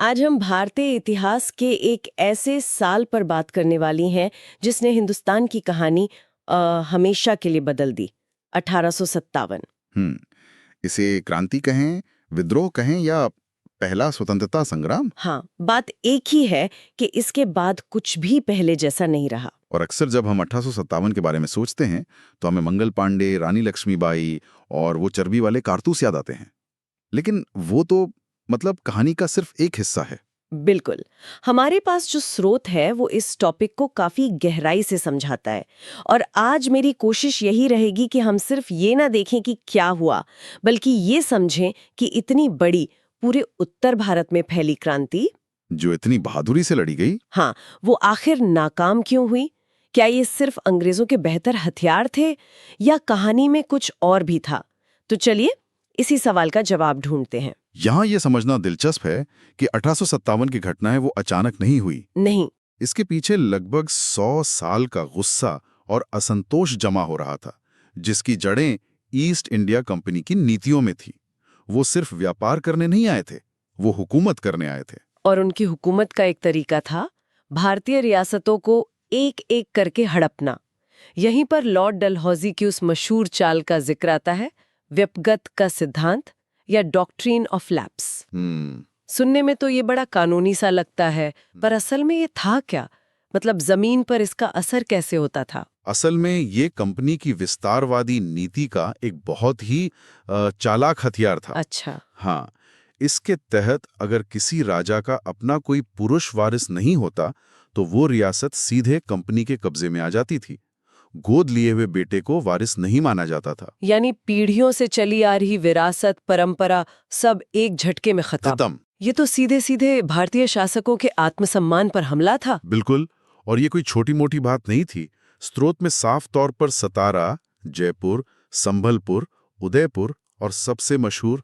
आज हम भारतीय इतिहास के एक ऐसे साल पर बात करने वाली हैं जिसने हिंदुस्तान की कहानी हमेशा के लिए बदल दी। 1857। इसे क्रांति कहें, विद्रोह कहें या पहला स्वतंत्रता संग्राम। हाँ, बात एक ही है कि इसके बाद कुछ भी पहले जैसा नहीं रहा। और अक्सर जब हम 1857 के बारे में सोचते हैं तो हमें मंगल पांडे, रानी लक्ष्मीबाई और वो चर्बी वाले कारतूस याद आते हैं। लेकिन वो तो कहानी का सिर्फ एक हिस्सा है। बिल्कुल। हमारे पास जो स्रोत है वो इस टॉपिक को काफी गहराई से समझाता है। और आज मेरी कोशिश यही रहेगी कि हम सिर्फ ये ना देखें कि क्या हुआ, बल्कि ये समझें कि इतनी बड़ी पूरे उत्तर भारत में फैली क्रांति, जो इतनी बहादुरी से लड़ी गई, हाँ, वो आखिर नाकाम क्यों हुई। क्या ये सिर्फ अंग्रेजों के बेहतर हथियार थे या कहानी में कुछ और भी था? तो चलिए इसी सवाल का जवाब ढूंढते हैं। यहाँ ये समझना दिलचस्प है कि 1857 की घटना है वो अचानक नहीं हुई। नहीं, इसके पीछे लगभग 100 साल का गुस्सा और असंतोष जमा हो रहा था, जिसकी जड़ें ईस्ट इंडिया कंपनी की नीतियों में थी। वो सिर्फ व्यापार करने नहीं आए थे, वो हुकूमत करने आए थे। और उनकी हुकूमत का एक तरीका था भारतीय रियासतों को एक एक करके हड़पना। यहीं पर लॉर्ड डलहौजी की उस मशहूर चाल का जिक्र आता है, व्यपगत का सिद्धांत या डॉक्ट्रिन ऑफ लैप्स। सुनने में तो ये बड़ा कानूनी सा लगता है, पर असल में ये था क्या? जमीन पर इसका असर कैसे होता था? असल में ये कंपनी की विस्तारवादी नीति का एक बहुत ही चालाक हथियार था। अच्छा। हाँ, इसके तहत अगर किसी राजा का अपना कोई पुरुष वारिस नहीं होता तो वो रियासत सीधे कंपनी के कब्जे में आ जाती थी। गोद लिए हुए बेटे को वारिस नहीं माना जाता था। यानी पीढ़ियों से चली आ रही विरासत, परंपरा सब एक झटके में खत्म। ये तो सीधे सीधे भारतीय शासकों के आत्मसम्मान पर हमला था। बिल्कुल, और ये कोई छोटी मोटी बात नहीं थी। स्रोत में साफ तौर पर सतारा, जयपुर, संभलपुर, उदयपुर और सबसे मशहूर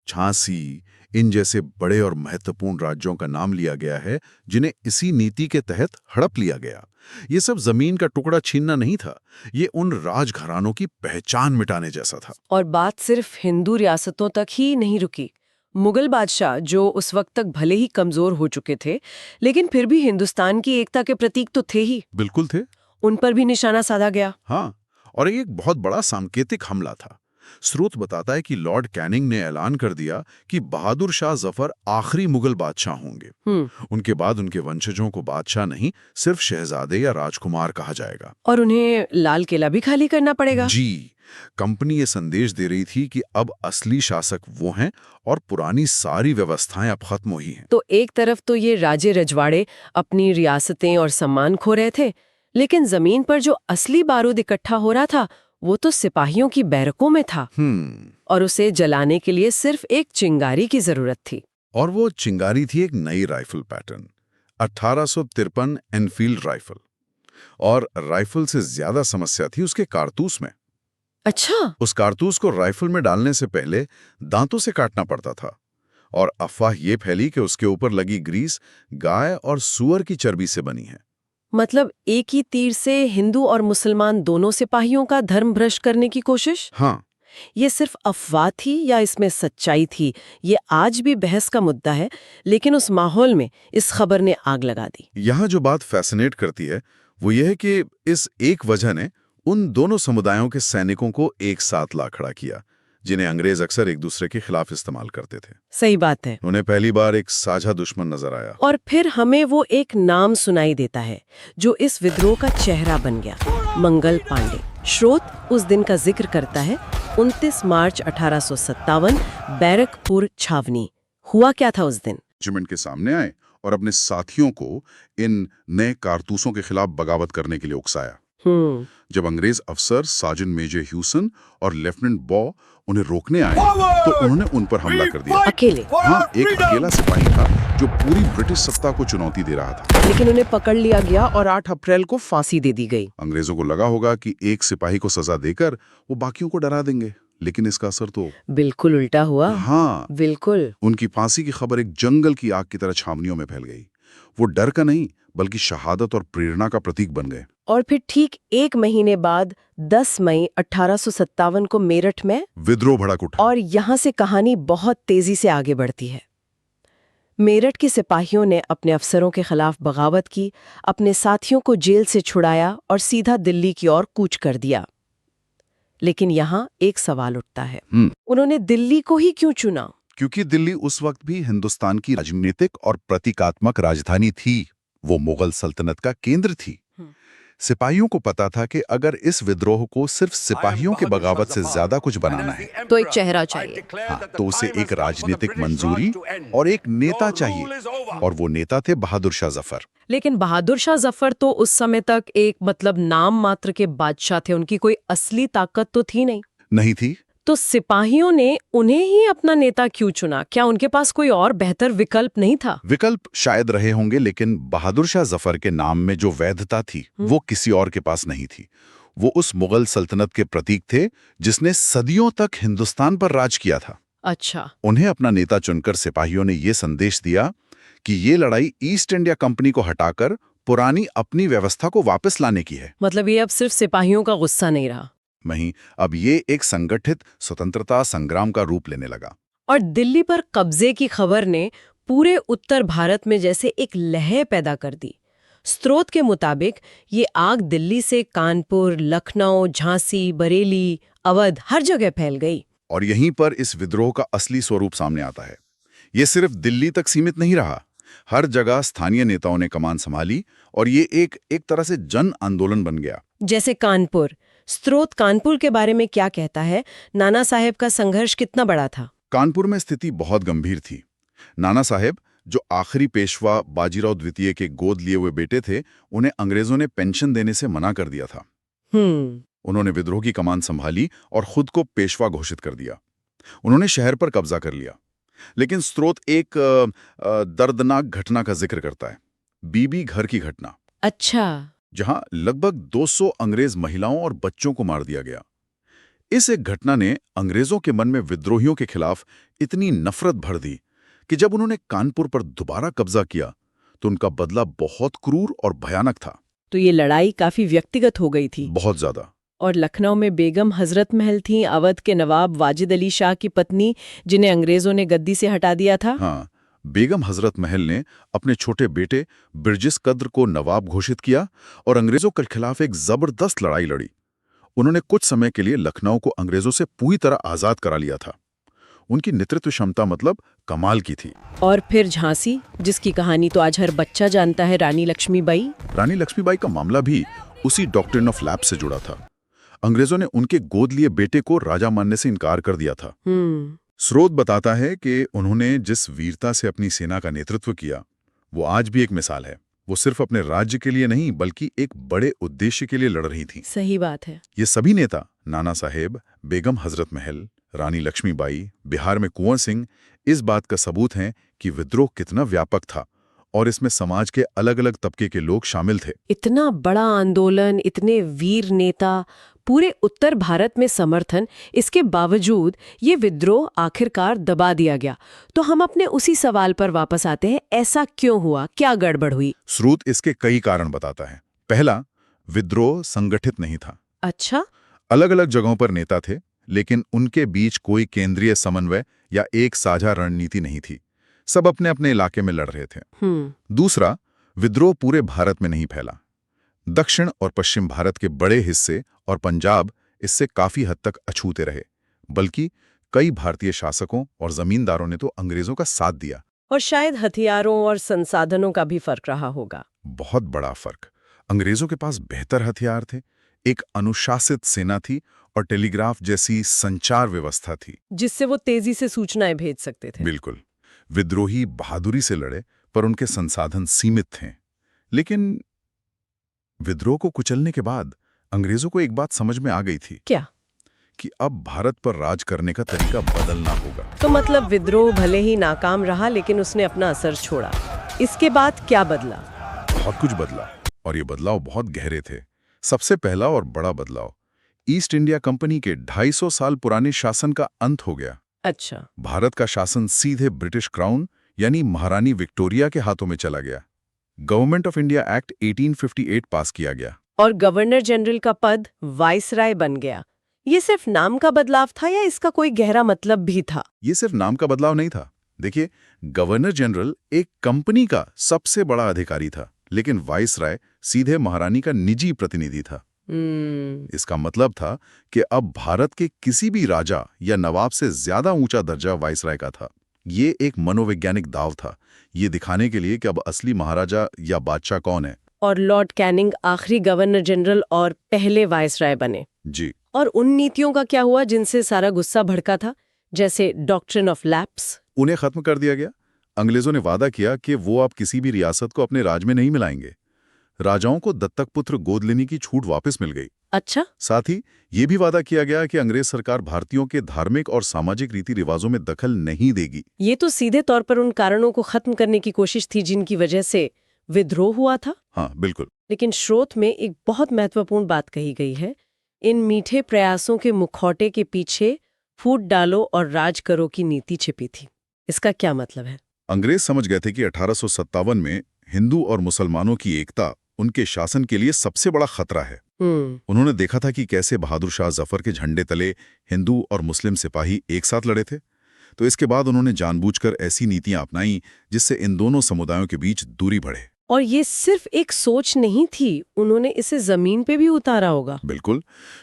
झांसी, इन जैसे बड़े और महत्वपूर्ण राज्यों का नाम लिया गया है जिन्हें इसी नीति के तहत हड़प लिया गया। ये सब जमीन का टुकड़ा छीनना नहीं था, ये उन राजघरानों की पहचान मिटाने जैसा था। और बात सिर्फ हिंदू रियासतों तक ही नहीं रुकी। मुगल बादशाह, जो उस वक्त तक भले ही कमजोर हो चुके थे, लेकिन फिर भी हिंदुस्तान की एकता के प्रतीक तो थे ही। बिल्कुल थे। उन पर भी निशाना साधा गया। हाँ, और एक बहुत बड़ा सांकेतिक हमला था। स्रोत बताता है कि लॉर्ड कैनिंग ने ऐलान कर दिया कि बहादुर शाह जफर आखिरी मुगल बादशाह होंगे। उनके बाद उनके वंशजों को बादशाह नहीं, सिर्फ शहजादे या राजकुमार कहा जाएगा। और उन्हें लाल किला भी खाली करना पड़ेगा। जी, कंपनी ये संदेश दे रही थी कि अब असली शासक वो हैं और पुरानी सारी व्यवस्थाएं अब खत्म हुई हैं। तो एक तरफ तो ये राजे रजवाड़े अपनी रियासतें और सम्मान खो रहे थे, लेकिन जमीन पर जो असली बारूद इकट्ठा हो रहा था वो तो सिपाहियों की बैरकों में था। और उसे जलाने के लिए सिर्फ एक चिंगारी की जरूरत थी। और वो चिंगारी थी एक नई राइफल पैटर्न, 1853 एनफील्ड राइफल। और राइफल से ज्यादा समस्या थी उसके कारतूस में। अच्छा। उस कारतूस को राइफल में डालने से पहले दांतों से काटना पड़ता था। और अफवाह ये फैली कि उसके ऊपर लगी ग्रीस गाय और सूअर की चर्बी से बनी है। एक ही तीर से हिंदू और मुसलमान दोनों सिपाहियों का धर्म भ्रष्ट करने की कोशिश। हाँ, ये सिर्फ अफवाह थी या इसमें सच्चाई थी, ये आज भी बहस का मुद्दा है, लेकिन उस माहौल में इस खबर ने आग लगा दी। यहाँ जो बात फैसिनेट करती है वो ये है कि इस एक वजह ने उन दोनों समुदायों के सैनिकों को एक साथ ला खड़ा किया, जिन्हें अंग्रेज अक्सर एक दूसरे के खिलाफ इस्तेमाल करते थे। सही बात है। उन्हें पहली बार एक साझा दुश्मन नजर आया। और फिर हमें वो एक नाम सुनाई देता है जो इस विद्रोह का चेहरा बन गया, मंगल पांडे। स्रोत उस दिन का जिक्र करता है, 29 मार्च 1857, बैरकपुर छावनी। हुआ क्या था उस दिन? रेजिमेंट के सामने आए और अपने साथियों को इन नए कारतूसों के खिलाफ बगावत करने के लिए उकसाया। जब अंग्रेज अफसर सार्जेंट मेजर ह्यूसन और लेफ्टिनेंट बॉ उन्हें रोकने आए तो उन्होंने उन पर हमला कर दिया। अकेले? हाँ, एक अकेला सिपाही था जो पूरी ब्रिटिश सत्ता को चुनौती दे रहा था। लेकिन उन्हें पकड़ लिया गया और 8 अप्रैल को फांसी दे दी गई। अंग्रेजों को लगा होगा कि एक सिपाही को सजा देकर वो बाकियों को डरा देंगे, लेकिन इसका असर तो बिल्कुल उल्टा हुआ। हाँ, बिल्कुल। उनकी फांसी की खबर एक जंगल की आग की तरह छावनियों में फैल गई। वो डर का नहीं बल्कि शहादत और प्रेरणा का प्रतीक बन गए। और फिर ठीक एक महीने बाद 10 मई 1857 को मेरठ में विद्रोह भड़क उठा। और यहाँ से कहानी बहुत तेजी से आगे बढ़ती है। मेरठ के सिपाहियों ने अपने अफसरों के खिलाफ बगावत की, अपने साथियों को जेल से छुड़ाया और सीधा दिल्ली की ओर कूच कर दिया। लेकिन यहाँ एक सवाल उठता है, उन्होंने दिल्ली को ही क्यों चुना? क्योंकि दिल्ली उस वक्त भी हिंदुस्तान की राजनीतिक और प्रतीकात्मक राजधानी थी। वो मुगल सल्तनत का केंद्र थी। सिपाहियों को पता था कि अगर इस विद्रोह को सिर्फ सिपाहियों के बगावत से ज्यादा कुछ बनाना है तो एक चेहरा चाहिए। हाँ, तो उसे एक राजनीतिक मंजूरी और एक नेता चाहिए, और वो नेता थे बहादुर शाह जफर। लेकिन बहादुर शाह जफर तो उस समय तक एक नाम मात्र के बादशाह थे, उनकी कोई असली ताकत तो थी नहीं थी। तो सिपाहियों ने उन्हें ही अपना नेता क्यों चुना? क्या उनके पास कोई और बेहतर विकल्प नहीं था? विकल्प शायद रहे होंगे, लेकिन बहादुर शाह जफर के नाम में जो वैधता थी वो किसी और के पास नहीं थी। वो उस मुगल सल्तनत के प्रतीक थे जिसने सदियों तक हिंदुस्तान पर राज किया था। अच्छा। उन्हें अपना नेता चुनकर सिपाहियों ने ये संदेश दिया कि ये लड़ाई ईस्ट इंडिया कंपनी को हटाकर पुरानी अपनी व्यवस्था को वापस लाने की है। मतलब ये अब सिर्फ सिपाहियों का गुस्सा नहीं रहा, नहीं, अब ये एक संगठित स्वतंत्रता संग्राम का रूप लेने लगा। और दिल्ली पर कब्जे की खबर ने पूरे उत्तर भारत में जैसे एक लहर पैदा कर दी। स्रोत के मुताबिक ये आग दिल्ली से कानपुर, लखनऊ, झांसी, बरेली, अवध हर जगह फैल गई। और यहीं पर इस विद्रोह का असली स्वरूप सामने आता है। ये सिर्फ दिल्ली तक सीमित नहीं रहा, हर जगह स्थानीय नेताओं ने कमान संभाली और ये एक तरह से जन आंदोलन बन गया। जैसे कानपुर, स्रोत कानपुर के बारे में क्या कहता है? नाना साहेब का संघर्ष कितना बड़ा था? कानपुर में स्थिति बहुत गंभीर थी। नाना साहेब, जो आखिरी पेशवा बाजीराव द्वितीय के गोद लिए हुए बेटे थे, उन्हें अंग्रेजों ने पेंशन देने से मना कर दिया था। उन्होंने विद्रोह की कमान संभाली और खुद को पेशवा घोषित कर दिया। उन्होंने शहर पर कब्जा कर लिया। लेकिन स्रोत एक दर्दनाक घटना का जिक्र करता है, बीबी घर की घटना। अच्छा। जहां लगभग 200 अंग्रेज महिलाओं और बच्चों को मार दिया गया। इस एक घटना ने अंग्रेजों के मन में विद्रोहियों के खिलाफ इतनी नफरत भर दी कि जब उन्होंने कानपुर पर दोबारा कब्जा किया तो उनका बदला बहुत क्रूर और भयानक था। तो ये लड़ाई काफी व्यक्तिगत हो गई थी। बहुत ज्यादा। और लखनऊ में बेगम हजरत महल थी, अवध के नवाब वाजिद अली शाह की पत्नी, जिन्हें अंग्रेजों ने गद्दी से हटा दिया था। हाँ, बेगम हजरत महल ने अपने छोटे बेटे बिरजिस कद्र को नवाब घोषित किया और अंग्रेजों के खिलाफ एक जबरदस्त लड़ाई लड़ी। उन्होंने कुछ समय के लिए लखनऊ को अंग्रेजों से पूरी तरह आजाद करा लिया था। उनकी नेतृत्व क्षमता कमाल की थी। और फिर झांसी, जिसकी कहानी तो आज हर बच्चा जानता है, रानी लक्ष्मीबाई। रानी लक्ष्मीबाई का मामला भी उसी डॉक्ट्रिन ऑफ लैप्स से जुड़ा था। अंग्रेजों ने उनके गोद लिए बेटे को राजा मानने से इनकार कर दिया था। स्रोत बताता है कि उन्होंने जिस वीरता से अपनी सेना का नेतृत्व किया, वो आज भी एक मिसाल है। वो सिर्फ अपने राज्य के लिए नहीं, बल्कि एक बड़े उद्देश्य के लिए लड़ रही थी। सही बात है। ये सभी नेता, नाना साहेब, बेगम हजरत महल, रानी लक्ष्मीबाई, बिहार में कुंवर सिंह, इस बात का सबूत हैं कि विद्रोह कितना व्यापक था और इसमें समाज के अलग अलग तबके के लोग शामिल थे। इतना बड़ा आंदोलन, इतने वीर नेता, पूरे उत्तर भारत में समर्थन, इसके बावजूद ये विद्रोह आखिरकार दबा दिया गया। तो हम अपने उसी सवाल पर वापस आते हैं, ऐसा क्यों हुआ, क्या गड़बड़ हुई? स्रोत इसके कई कारण बताता है। पहला, विद्रोह संगठित नहीं था। अच्छा। अलग अलग जगहों पर नेता थे, लेकिन उनके बीच कोई केंद्रीय समन्वय या एक साझा रणनीति नहीं थी। सब अपने अपने इलाके में लड़ रहे थे। दूसरा, विद्रोह पूरे भारत में नहीं फैला। दक्षिण और पश्चिम भारत के बड़े हिस्से और पंजाब इससे काफी हद तक अछूते रहे, बल्कि कई भारतीय शासकों और जमींदारों ने तो अंग्रेजों का साथ दिया। और शायद हथियारों और संसाधनों का भी फर्क रहा होगा। बहुत बड़ा फर्क। अंग्रेजों के पास बेहतर हथियार थे, एक अनुशासित सेना थी और टेलीग्राफ जैसी संचार व्यवस्था थी, जिससे वो तेजी से सूचनाएं भेज सकते थे। बिल्कुल। विद्रोही बहादुरी से लड़े, पर उनके संसाधन सीमित थे। लेकिन विद्रोह को कुचलने के बाद अंग्रेजों को एक बात समझ में आ गई थी। क्या? कि अब भारत पर राज करने का तरीका बदलना होगा। तो मतलब विद्रोह भले ही नाकाम रहा, लेकिन उसने अपना असर छोड़ा। इसके बाद क्या बदला? बहुत कुछ बदला, और ये बदलाव बहुत गहरे थे। सबसे पहला और बड़ा बदलाव, ईस्ट इंडिया कंपनी के 250 साल पुराने शासन का अंत हो गया। अच्छा। भारत का शासन सीधे ब्रिटिश क्राउन यानी महारानी विक्टोरिया के हाथों में चला गया। गवर्नमेंट ऑफ इंडिया एक्ट 1858 पास किया गया और गवर्नर जनरल का पद वाइसराय बन गया। ये सिर्फ नाम का बदलाव था या इसका कोई गहरा मतलब भी था? ये सिर्फ नाम का बदलाव नहीं था, देखिए, गवर्नर जनरल एक कंपनी का सबसे बड़ा अधिकारी था, लेकिन वाइसराय सीधे महारानी का निजी प्रतिनिधि था। इसका मतलब था कि अब भारत के किसी भी राजा या नवाब से ज्यादा ऊंचा दर्जा वाइसराय का था। ये एक मनोवैज्ञानिक दाव था, ये दिखाने के लिए कि अब असली महाराजा या बादशाह कौन है। और लॉर्ड कैनिंग आखिरी गवर्नर जनरल और पहले वाइसराय बने। जी। और उन नीतियों का क्या हुआ जिनसे सारा गुस्सा भड़का था, जैसे डॉक्ट्रिन ऑफ लैप्स? उन्हें खत्म कर दिया गया। अंग्रेजों ने वादा किया कि वो अब किसी भी रियासत को अपने राज में नहीं मिलाएंगे। राजाओं को दत्तक पुत्र गोद लेने की छूट वापस मिल गई। अच्छा। साथ ही ये भी वादा किया गया कि अंग्रेज सरकार भारतीयों के धार्मिक और सामाजिक रीति रिवाजों में दखल नहीं देगी। ये तो सीधे तौर पर उन कारणों को खत्म करने की कोशिश थी जिनकी वजह से विद्रोह हुआ था। हाँ, बिल्कुल। लेकिन स्रोत में एक बहुत महत्वपूर्ण बात कही गई है। इन मीठे प्रयासों के मुखौटे के पीछे फूट डालो और राज करो की नीति छिपी थी। इसका क्या मतलब है? अंग्रेज समझ गए थे कि 1857 में हिंदू और मुसलमानों की एकता उनके शासन के लिए सबसे बड़ा खतरा है। उन्होंने देखा था कि कैसे बहादुर शाह जफर के झंडे तले हिंदू और मुस्लिम सिपाही एक साथ लड़े थे। तो इसके बाद उन्होंने जानबूझकर ऐसी नीतियां अपनाई जिससे इन दोनों समुदायों के बीच दूरी बढ़े। और ये सिर्फ एक सोच नहीं थी, उन्होंने इसे जमीन पे भी उतारा होगा। बिल्कुल।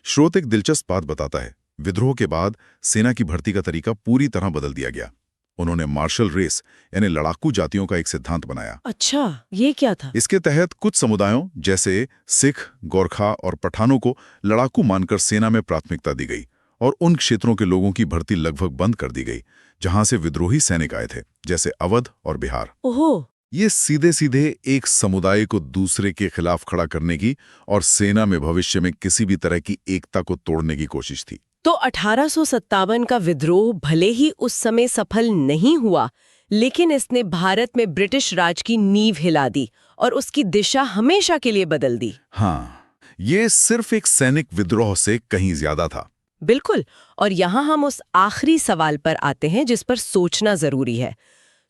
स्रोत एक दिलचस्प बात बताता है। विद्रोह के बाद सेना की भर्ती का तरीका पूरी तरह बदल दिया गया। उन्होंने मार्शल रेस यानी लड़ाकू जातियों का एक सिद्धांत बनाया। अच्छा, ये क्या था? इसके तहत कुछ समुदायों जैसे सिख, गोरखा और पठानों को लड़ाकू मानकर सेना में प्राथमिकता दी गई और उन क्षेत्रों के लोगों की भर्ती लगभग बंद कर दी गई जहां से विद्रोही सैनिक आए थे, जैसे अवध और बिहार। ओहो। ये सीधे सीधे एक समुदाय को दूसरे के खिलाफ खड़ा करने की और सेना में भविष्य में किसी भी तरह की एकता को तोड़ने की कोशिश थी। तो 1857 का विद्रोह भले ही उस समय सफल नहीं हुआ, लेकिन इसने भारत में ब्रिटिश राज की नींव हिला दी और उसकी दिशा हमेशा के लिए बदल दी। हाँ, ये सिर्फ एक सैनिक विद्रोह से कहीं ज्यादा था। बिल्कुल। और यहाँ हम उस आखिरी सवाल पर आते हैं जिस पर सोचना जरूरी है।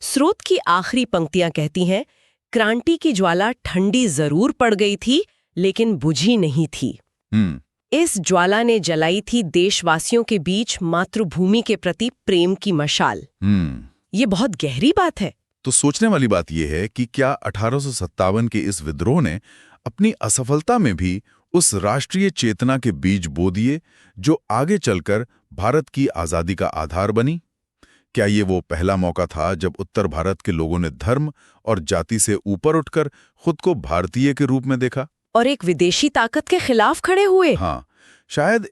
स्रोत की आखिरी पंक्तियां कहती हैं, क्रांति की ज्वाला ठंडी जरूर पड़ गई थी लेकिन बुझी नहीं थी। इस ज्वाला ने जलाई थी देशवासियों के बीच मातृभूमि के प्रति प्रेम की मशाल। ये बहुत गहरी बात है। तो सोचने वाली बात यह है कि क्या 1857 के इस विद्रोह ने अपनी असफलता में भी उस राष्ट्रीय चेतना के बीज बो दिए जो आगे चलकर भारत की आजादी का आधार बनी? क्या ये वो पहला मौका था जब उत्तर भारत के लोगों ने धर्म और जाति से ऊपर उठकर खुद को भारतीय के रूप में देखा और एक विदेशी ताकत के खिलाफ खड़े हुए? हाँ, शायद